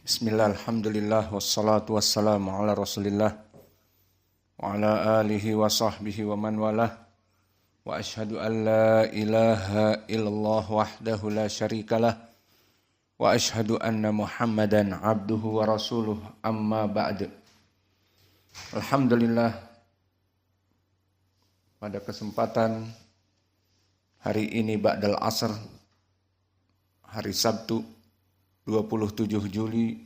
Bismillah, alhamdulillah, wassalatu wassalamu ala rasulillah wa ala alihi wa sahbihi wa man walah wa ashhadu an la ilaha illallah wahdahu la syarikalah wa ashhadu anna muhammadan abduhu wa rasuluh amma ba'd. Alhamdulillah, pada kesempatan hari ini ba'dal asr, hari Sabtu 27 Juli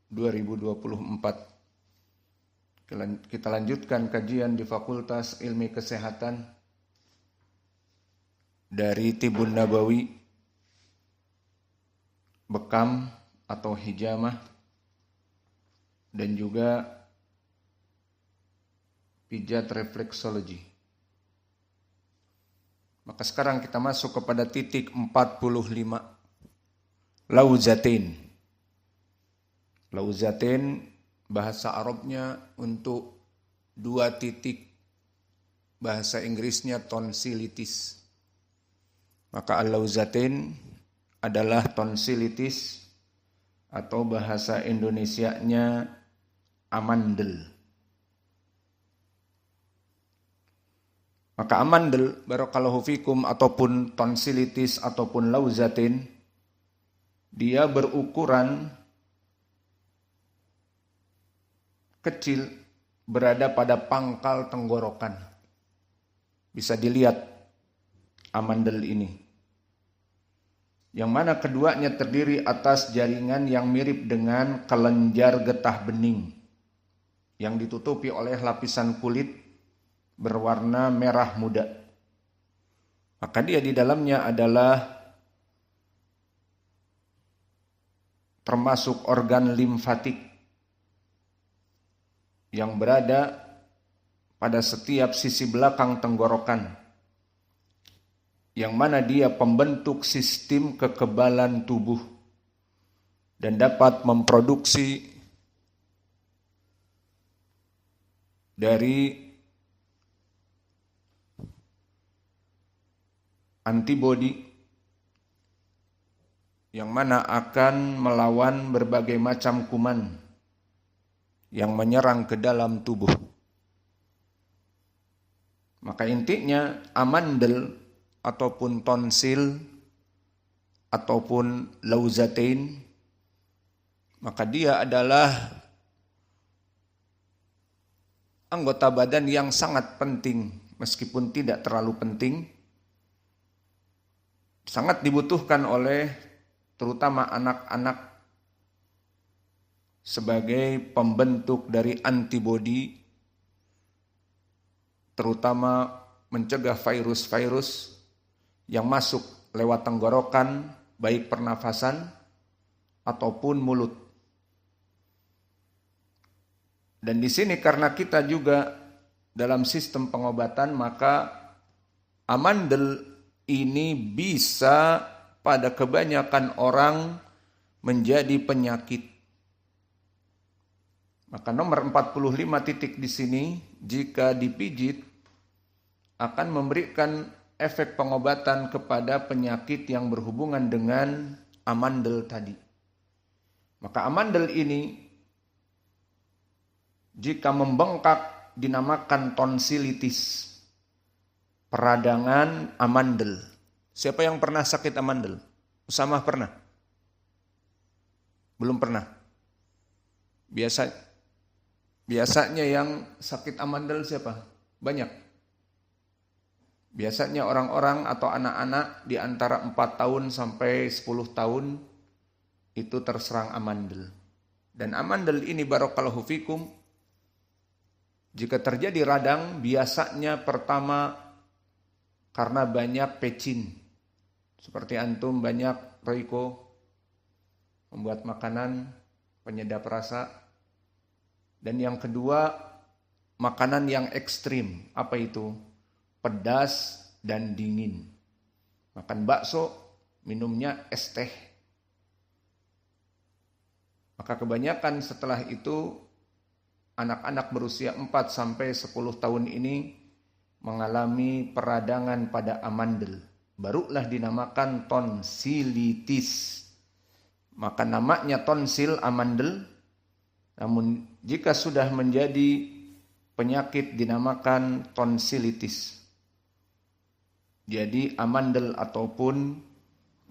2024. Kita lanjutkan kajian di Fakultas Ilmu Kesehatan dari Tibun Nabawi, bekam atau hijamah, dan juga pijat refleksologi. Maka sekarang kita masuk kepada titik 45. Lauzatain. Lauzatain bahasa Arabnya untuk dua titik, bahasa Inggrisnya tonsilitis. Maka al-lauzatain adalah tonsilitis atau bahasa Indonesianya amandel. Maka amandel, barakallahu fikum, ataupun tonsilitis ataupun lauzatain, dia berukuran kecil, berada pada pangkal tenggorokan. Bisa dilihat amandel ini. Yang mana keduanya terdiri atas jaringan yang mirip dengan kelenjar getah bening yang ditutupi oleh lapisan kulit berwarna merah muda. Maka dia di dalamnya adalah termasuk organ limfatik yang berada pada setiap sisi belakang tenggorokan, yang mana dia pembentuk sistem kekebalan tubuh dan dapat memproduksi dari antibodi yang mana akan melawan berbagai macam kuman yang menyerang ke dalam tubuh. Maka intinya amandel ataupun tonsil ataupun lauzatain, maka dia adalah anggota badan yang sangat penting, meskipun tidak terlalu penting, sangat dibutuhkan oleh terutama anak-anak sebagai pembentuk dari antibodi, terutama mencegah virus-virus yang masuk lewat tenggorokan, baik pernafasan ataupun mulut. Dan di sini karena kita juga dalam sistem pengobatan, maka amandel ini bisa pada kebanyakan orang menjadi penyakit. Maka nomor 45 titik di sini, jika dipijit, akan memberikan efek pengobatan kepada penyakit yang berhubungan dengan amandel tadi. Maka amandel ini, jika membengkak, dinamakan tonsilitis, peradangan amandel. Siapa yang pernah sakit amandel? Usamah pernah? Belum pernah. Biasanya yang sakit amandel siapa? Banyak. Biasanya orang-orang atau anak-anak di antara 4 tahun sampai 10 tahun itu terserang amandel. Dan amandel ini barakallahu fikum, jika terjadi radang, biasanya pertama karena banyak pecin. Seperti antum banyak Royco, membuat makanan, penyedap rasa. Dan yang kedua, makanan yang ekstrim. Apa itu? Pedas dan dingin. Makan bakso, minumnya es teh. Maka kebanyakan setelah itu, anak-anak berusia 4 sampai 10 tahun ini mengalami peradangan pada amandel. Barulah dinamakan tonsilitis. maka namanya tonsil amandel. Namun jika sudah menjadi penyakit dinamakan tonsilitis. Jadi amandel ataupun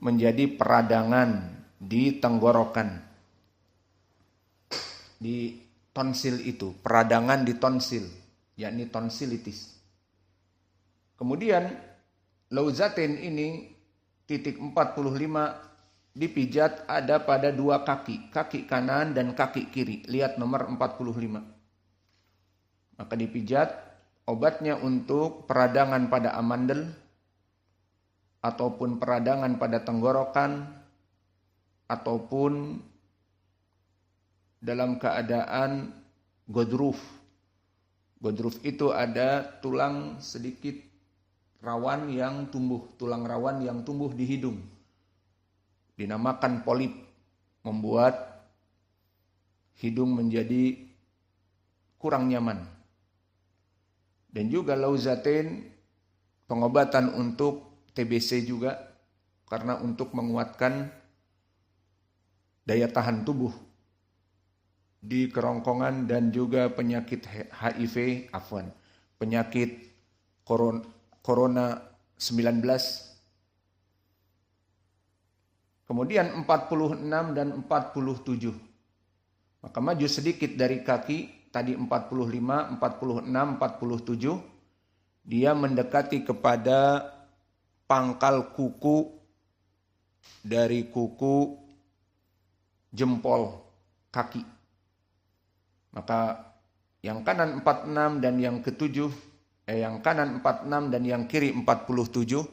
menjadi peradangan di tenggorokan. Di tonsil itu, peradangan di tonsil, yakni tonsilitis. Kemudian lauzatin ini titik 45 dipijat ada pada dua kaki, kaki kanan dan kaki kiri. Lihat nomor 45. Maka dipijat, obatnya untuk peradangan pada amandel ataupun peradangan pada tenggorokan ataupun dalam keadaan godruf. Godruf itu ada tulang sedikit rawan yang tumbuh, tulang rawan yang tumbuh di hidung. Dinamakan polip, membuat hidung menjadi kurang nyaman. Dan juga lauzatain, pengobatan untuk TBC juga, karena untuk menguatkan daya tahan tubuh di kerongkongan dan juga penyakit HIV, penyakit corona 19. Kemudian 46 dan 47. Maka maju sedikit dari kaki, tadi 45, 46, 47. Dia mendekati kepada pangkal kuku dari kuku jempol kaki. Maka yang kanan 46 dan yang ketujuh, yang kanan 46 dan yang kiri 47.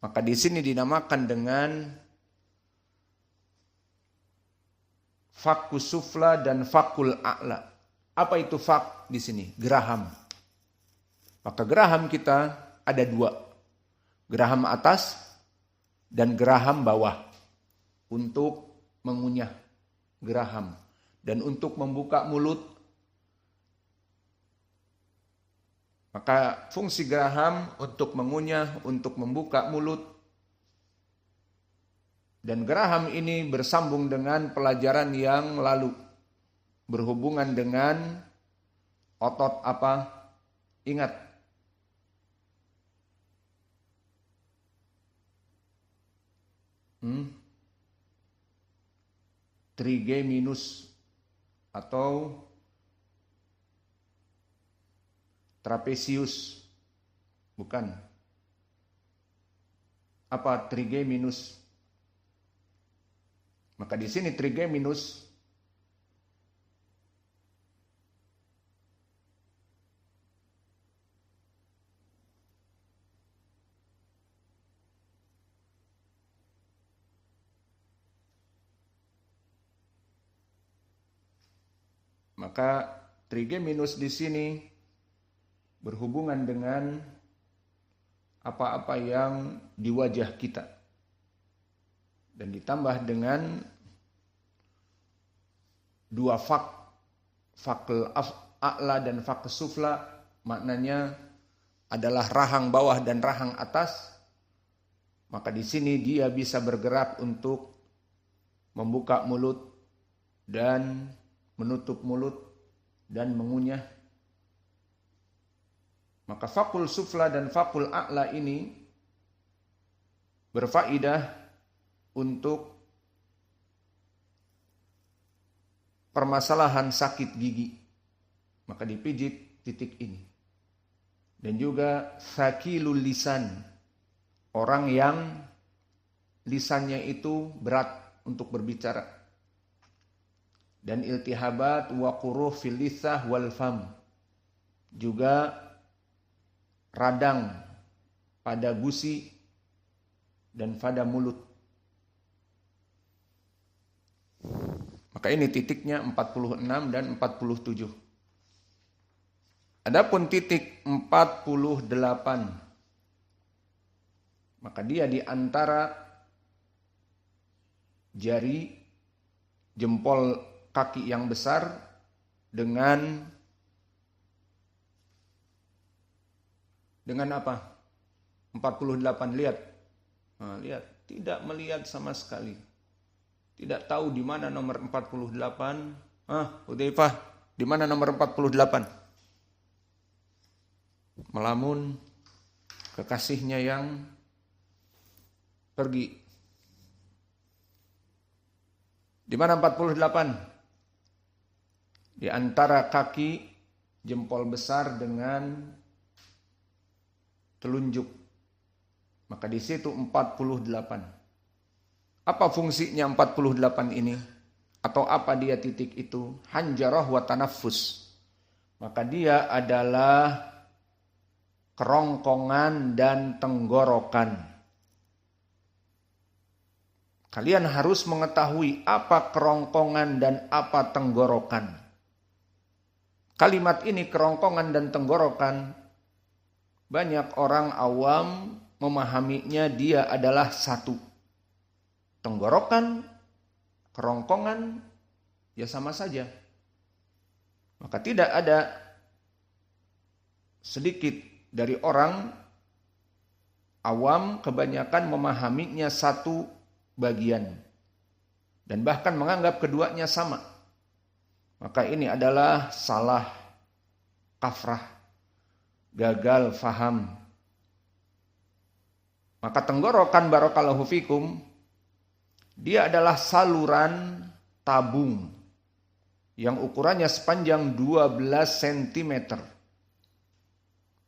Maka di sini dinamakan dengan fakus sufla dan fakul a'la. Apa itu fak di sini? Geraham. Maka geraham kita ada dua. Geraham atas dan geraham bawah. Untuk mengunyah geraham. Dan untuk membuka mulut. Maka fungsi geraham untuk mengunyah, untuk membuka mulut. Dan geraham ini bersambung dengan pelajaran yang lalu. Berhubungan dengan otot apa? Ingat. Trigeminus atau trapesius, bukan. Apa trigeminus? Maka di sini trigeminus di sini berhubungan dengan apa-apa yang di wajah kita. Dan ditambah dengan dua fakul a'la dan fakul sufla, maknanya adalah rahang bawah dan rahang atas. Maka di sini dia bisa bergerak untuk membuka mulut dan menutup mulut dan mengunyah. Maka fakul sufla dan fakul a'la ini berfaedah untuk permasalahan sakit gigi. Maka dipijit titik ini. Dan juga sakilul lisan, orang yang lisannya itu berat untuk berbicara. Dan iltihabat wa quruh fil lisah wal fam, juga radang pada gusi dan pada mulut. Maka ini titiknya 46 dan 47. Adapun titik 48, maka dia di antara jari jempol kaki yang besar dengan apa? 48, lihat. Nah, lihat, tidak melihat sama sekali. Tidak tahu di mana nomor 48. Hudzaifah, di mana nomor 48? Melamun kekasihnya yang pergi. Di mana 48? Di antara kaki jempol besar dengan telunjuk. Maka di situ 48. Apa fungsinya 48 ini? Atau apa dia titik itu? Hanjarah wa tanaffus. Maka dia adalah kerongkongan dan tenggorokan. Kalian harus mengetahui apa kerongkongan dan apa tenggorokan. Kalimat ini kerongkongan dan tenggorokan, banyak orang awam memahaminya dia adalah satu. Tenggorokan, kerongkongan, ya sama saja. Maka tidak ada sedikit dari orang awam kebanyakan memahaminya satu bagian. Dan bahkan menganggap keduanya sama. Maka ini adalah salah kafrah, gagal faham. Maka tenggorokan barakallahu fikum, dia adalah saluran tabung yang ukurannya sepanjang 12 cm.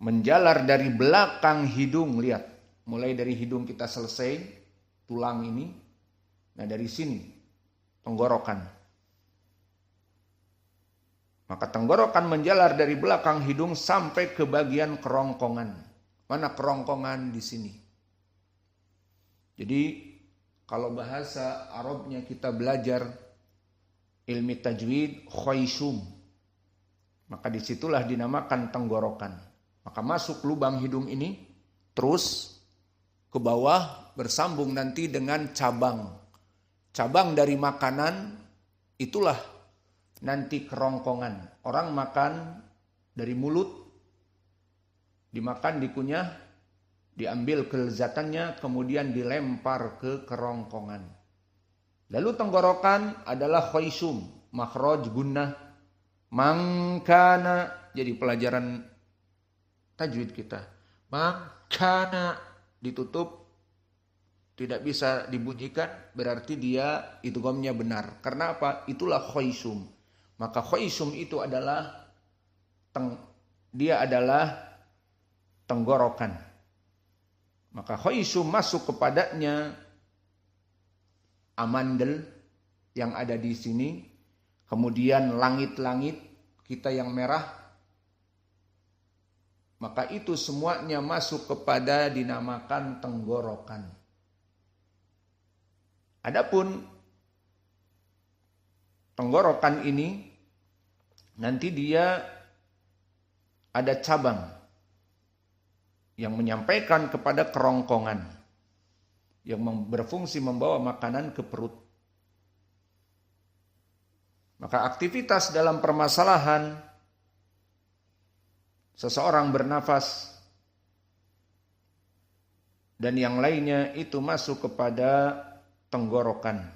Menjalar dari belakang hidung, lihat. Mulai dari hidung kita selesai, tulang ini. Nah dari sini, tenggorokan. Maka tenggorokan menjalar dari belakang hidung sampai ke bagian kerongkongan. Mana kerongkongan di sini? Jadi kalau bahasa Arabnya kita belajar ilmi tajwid khaysum, maka disitulah dinamakan tenggorokan. Maka masuk lubang hidung ini, terus ke bawah bersambung nanti dengan cabang. Cabang dari makanan itulah nanti kerongkongan. Orang makan dari mulut, dimakan, dikunyah, diambil kelezatannya, kemudian dilempar ke kerongkongan. Lalu tenggorokan adalah khaysum, makhraj gunnah, mangkana. Jadi pelajaran tajwid kita. Mangkana ditutup, tidak bisa dibunyikan, berarti dia idghamnya benar. Karena apa? Itulah khaysum. Maka khaysum itu adalah dia adalah tenggorokan. Maka khaysum masuk kepadanya amandel yang ada di sini, kemudian langit-langit kita yang merah. Maka itu semuanya masuk kepada dinamakan tenggorokan. Adapun tenggorokan ini nanti dia ada cabang yang menyampaikan kepada kerongkongan yang berfungsi membawa makanan ke perut. Maka aktivitas dalam permasalahan seseorang bernafas dan yang lainnya itu masuk kepada tenggorokan.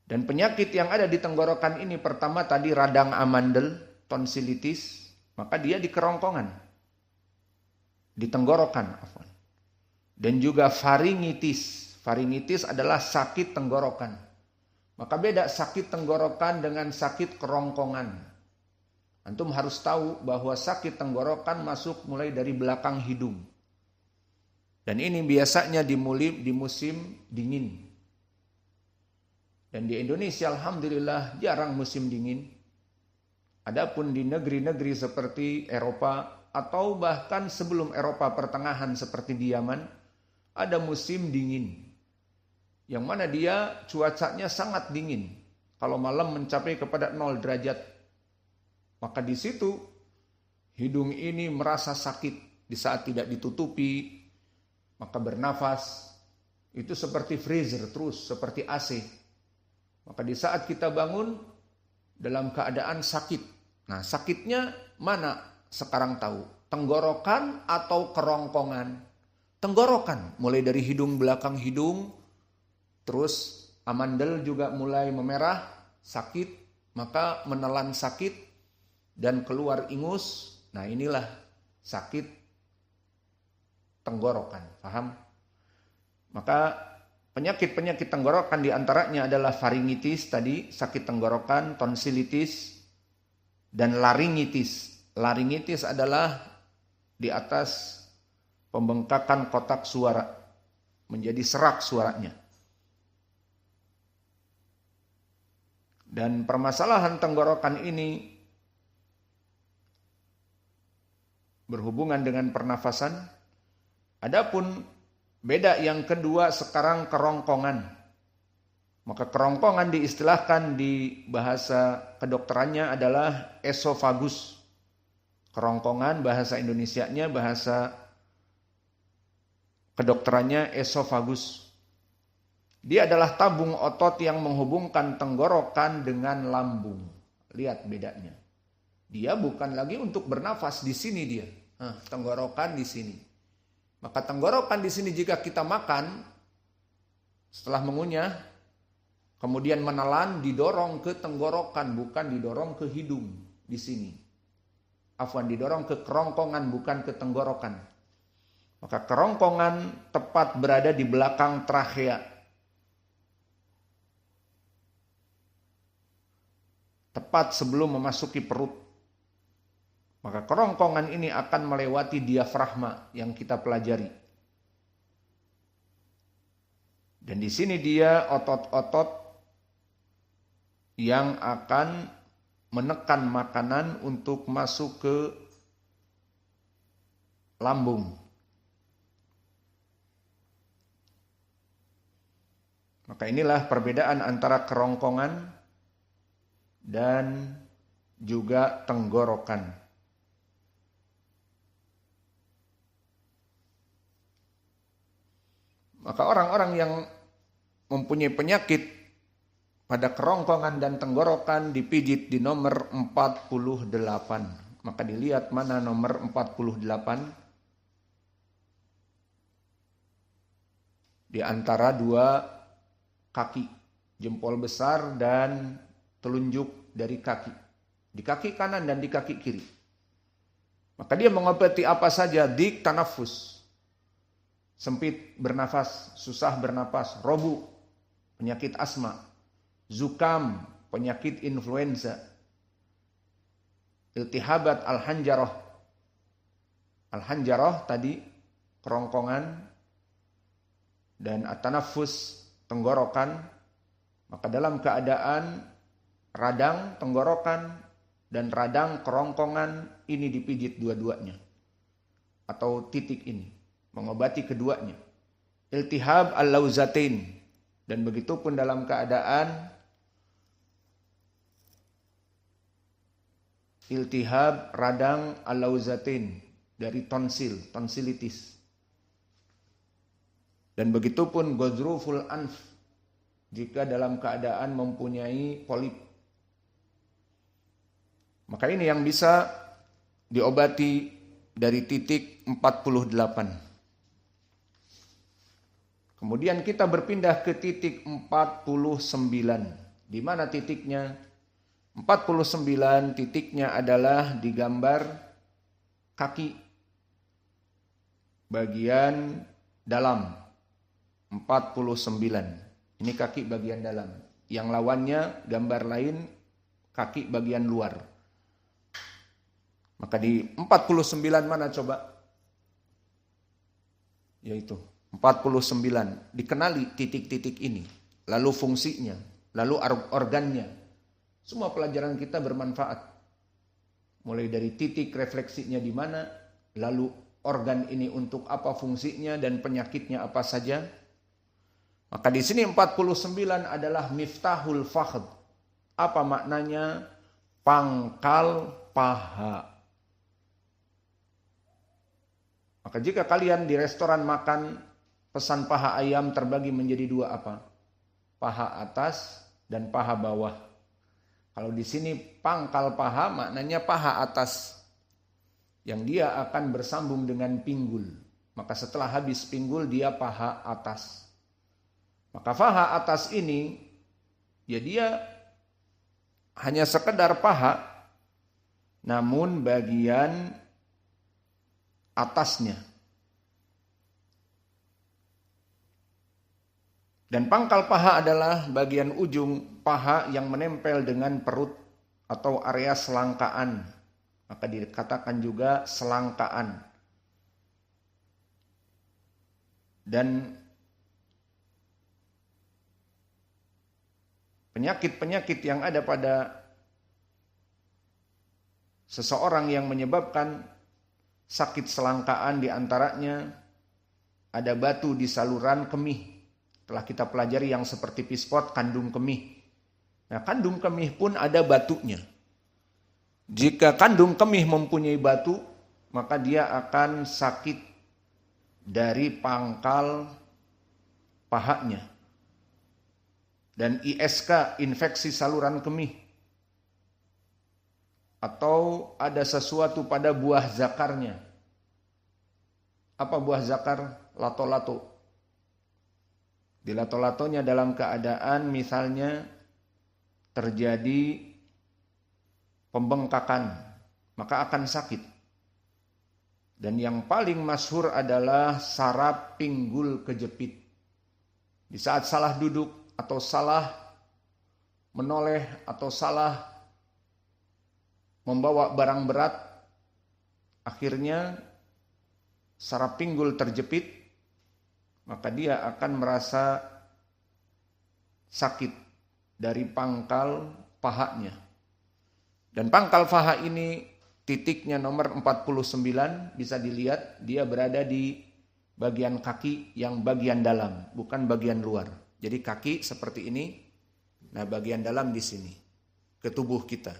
Dan penyakit yang ada di tenggorokan ini pertama tadi radang amandel, tonsilitis, maka dia di kerongkongan, di tenggorokan. Dan juga faringitis. Faringitis adalah sakit tenggorokan. Maka beda sakit tenggorokan dengan sakit kerongkongan. Antum harus tahu bahwa sakit tenggorokan masuk mulai dari belakang hidung. Dan ini biasanya di musim dingin. Dan di Indonesia alhamdulillah jarang musim dingin. Adapun di negeri-negeri seperti Eropa atau bahkan sebelum Eropa pertengahan seperti di Yaman, ada musim dingin. Yang mana dia cuacanya sangat dingin. Kalau malam mencapai kepada 0 derajat. Maka di situ hidung ini merasa sakit di saat tidak ditutupi. Maka bernafas itu seperti freezer terus, seperti AC. Maka di saat kita bangun dalam keadaan sakit. Nah sakitnya mana sekarang tahu? Tenggorokan atau kerongkongan? Tenggorokan, mulai dari hidung belakang hidung, terus amandel juga mulai memerah, sakit, maka menelan sakit dan keluar ingus. Nah, inilah sakit tenggorokan, paham? Maka penyakit-penyakit tenggorokan diantaranya adalah faringitis tadi, sakit tenggorokan, tonsilitis, dan laringitis. Laringitis adalah di atas pembengkakan kotak suara, menjadi serak suaranya. Dan permasalahan tenggorokan ini berhubungan dengan pernafasan. Adapun beda yang kedua sekarang kerongkongan. Maka kerongkongan diistilahkan di bahasa kedokterannya adalah esofagus. Kerongkongan bahasa Indonesianya, bahasa kedokterannya esofagus. Dia adalah tabung otot yang menghubungkan tenggorokan dengan lambung. Lihat bedanya. Dia bukan lagi untuk bernafas, di sini dia. Tenggorokan di sini. Maka tenggorokan di sini jika kita makan, setelah mengunyah, kemudian menelan, didorong ke tenggorokan, bukan didorong ke hidung di sini. Afwan, didorong ke kerongkongan, bukan ke tenggorokan. Maka kerongkongan tepat berada di belakang trachea. Tepat sebelum memasuki perut. Maka kerongkongan ini akan melewati diafragma yang kita pelajari. Dan di sini dia otot-otot yang akan menekan makanan untuk masuk ke lambung. Maka inilah perbedaan antara kerongkongan dan juga tenggorokan. Maka orang-orang yang mempunyai penyakit pada kerongkongan dan tenggorokan dipijit di nomor 48. Maka dilihat mana nomor 48. Di antara dua kaki, jempol besar dan telunjuk dari kaki. Di kaki kanan dan di kaki kiri. Maka dia mengobati apa saja, dik tanafus. Sempit bernafas, susah bernafas, robu, penyakit asma, zukam, penyakit influenza, iltihabat al-hanjarah. Al-hanjarah tadi kerongkongan dan at-tanafus tenggorokan. Maka dalam keadaan radang tenggorokan dan radang kerongkongan ini dipijit dua-duanya. Atau titik ini. Mengobati keduanya. Iltihab al-lauzatain. Dan begitu pun dalam keadaan iltihab radang al-lauzatain. Dari tonsil, tonsilitis. Dan begitu pun gozruful anf. Jika dalam keadaan mempunyai polip. Maka ini yang bisa diobati dari titik 48. Kemudian kita berpindah ke titik 49. Di mana titiknya? 49 titiknya adalah di gambar kaki. Bagian dalam. 49. Ini kaki bagian dalam. Yang lawannya gambar lain kaki bagian luar. Maka di 49 mana coba? Yaitu 49. Dikenali titik-titik ini. Lalu fungsinya. Lalu organnya. Semua pelajaran kita bermanfaat. Mulai dari titik refleksinya di mana. Lalu organ ini untuk apa fungsinya dan penyakitnya apa saja. Maka di sini 49 adalah miftahul fakhd. Apa maknanya? Pangkal paha. Maka jika kalian di restoran makan, pesan paha ayam terbagi menjadi dua apa? Paha atas dan paha bawah. Kalau di sini pangkal paha maknanya paha atas. Yang dia akan bersambung dengan pinggul. Maka setelah habis pinggul dia paha atas. Maka paha atas ini, ya dia hanya sekedar paha, namun bagian atasnya. Dan pangkal paha adalah bagian ujung paha yang menempel dengan perut atau area selangkaan. Maka dikatakan juga selangkaan. Dan penyakit-penyakit yang ada pada seseorang yang menyebabkan sakit selangkaan diantaranya ada batu di saluran kemih. Telah kita pelajari yang seperti pispot, kandung kemih. Nah, kandung kemih pun ada batunya. Jika kandung kemih mempunyai batu, maka dia akan sakit dari pangkal pahanya. Dan ISK, infeksi saluran kemih. Atau ada sesuatu pada buah zakarnya. Apa buah zakar? Lato-lato. Di lato-latonya dalam keadaan misalnya terjadi pembengkakan, maka akan sakit. Dan yang paling masyhur adalah saraf pinggul kejepit. Di saat salah duduk atau salah menoleh atau salah membawa barang berat, akhirnya saraf pinggul terjepit, maka dia akan merasa sakit dari pangkal pahanya. Dan pangkal paha ini titiknya nomor 49, bisa dilihat dia berada di bagian kaki yang bagian dalam, bukan bagian luar. Jadi kaki seperti ini, nah bagian dalam di sini, ke tubuh kita.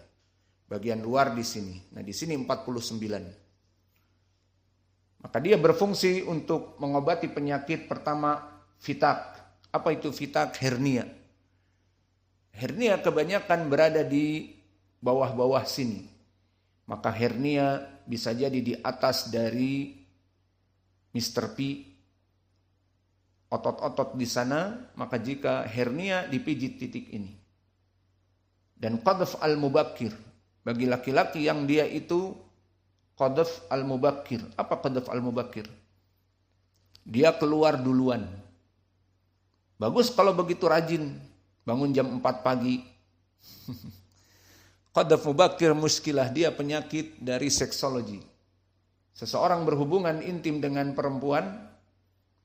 Bagian luar di sini. Nah di sini 49. Maka dia berfungsi untuk mengobati penyakit pertama fitak. Apa itu fitak? Hernia. Hernia kebanyakan berada di bawah-bawah sini. Maka hernia bisa jadi di atas dari Mr. P. Otot-otot di sana, maka jika hernia dipijit titik ini. Dan qadhf al-mubakkir. Bagi laki-laki yang dia itu qadhf al-mubakkir. Apa qadhf al-mubakkir? Dia keluar duluan. Bagus kalau begitu rajin. Bangun jam 4 pagi. Qadhf mubakkir muskilah. Dia penyakit dari seksologi. Seseorang berhubungan intim dengan perempuan,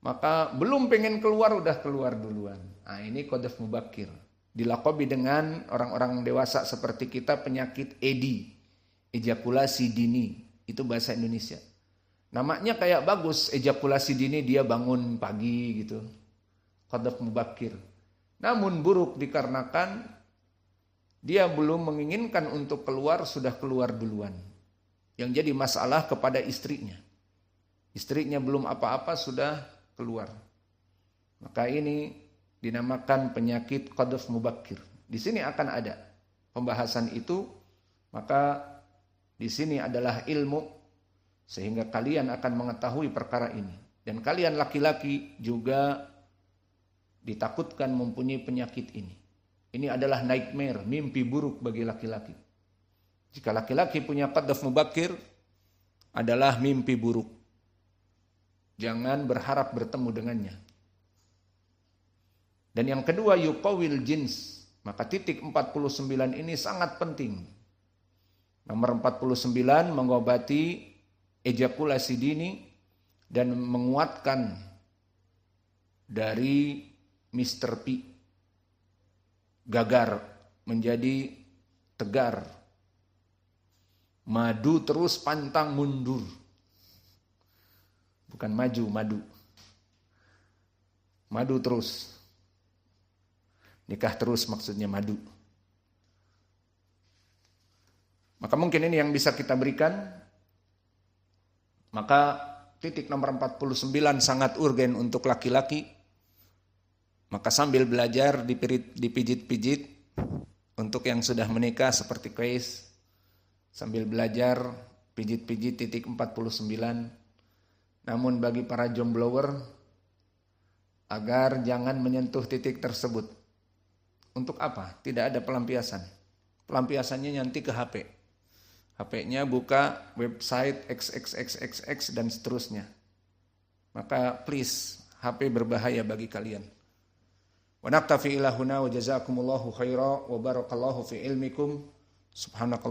maka belum pengen keluar, udah keluar duluan. Nah ini qadhf mubakkir. Dilakobi dengan orang-orang dewasa seperti kita penyakit ED. Ejakulasi dini. Itu bahasa Indonesia. Namanya kayak bagus, ejakulasi dini, dia bangun pagi gitu. Qadhf mubakkir. Namun buruk dikarenakan dia belum menginginkan untuk keluar, sudah keluar duluan. Yang jadi masalah kepada istrinya. Istrinya belum apa-apa sudah keluar. Maka ini dinamakan penyakit qadhf mubakkir. Di sini akan ada pembahasan itu, maka di sini adalah ilmu, sehingga kalian akan mengetahui perkara ini. Dan kalian laki-laki juga ditakutkan mempunyai penyakit ini. Ini adalah nightmare, mimpi buruk bagi laki-laki. Jika laki-laki punya qadhf mubakkir, adalah mimpi buruk. Jangan berharap bertemu dengannya. Dan yang kedua, yuqawil jins. Maka titik 49 ini sangat penting. Nomor 49 mengobati ejakulasi dini dan menguatkan dari Mr. P. Gagar menjadi tegar. Madu terus pantang mundur. Bukan maju, madu. Madu terus. Nikah terus maksudnya madu. Maka mungkin ini yang bisa kita berikan. Maka titik nomor 49 sangat urgen untuk laki-laki. Maka sambil belajar dipijit-pijit. Untuk yang sudah menikah seperti Qais. Sambil belajar pijit-pijit titik 49. Namun bagi para jomblower, agar jangan menyentuh titik tersebut. Untuk apa? Tidak ada pelampiasan. Pelampiasannya nanti ke HP. HP-nya buka website XXXXX dan seterusnya. Maka please, HP berbahaya bagi kalian. Wa naktafi ila huna wa jazakumullahu khaira wa barakallahu fi ilmikum. Subhanakallah.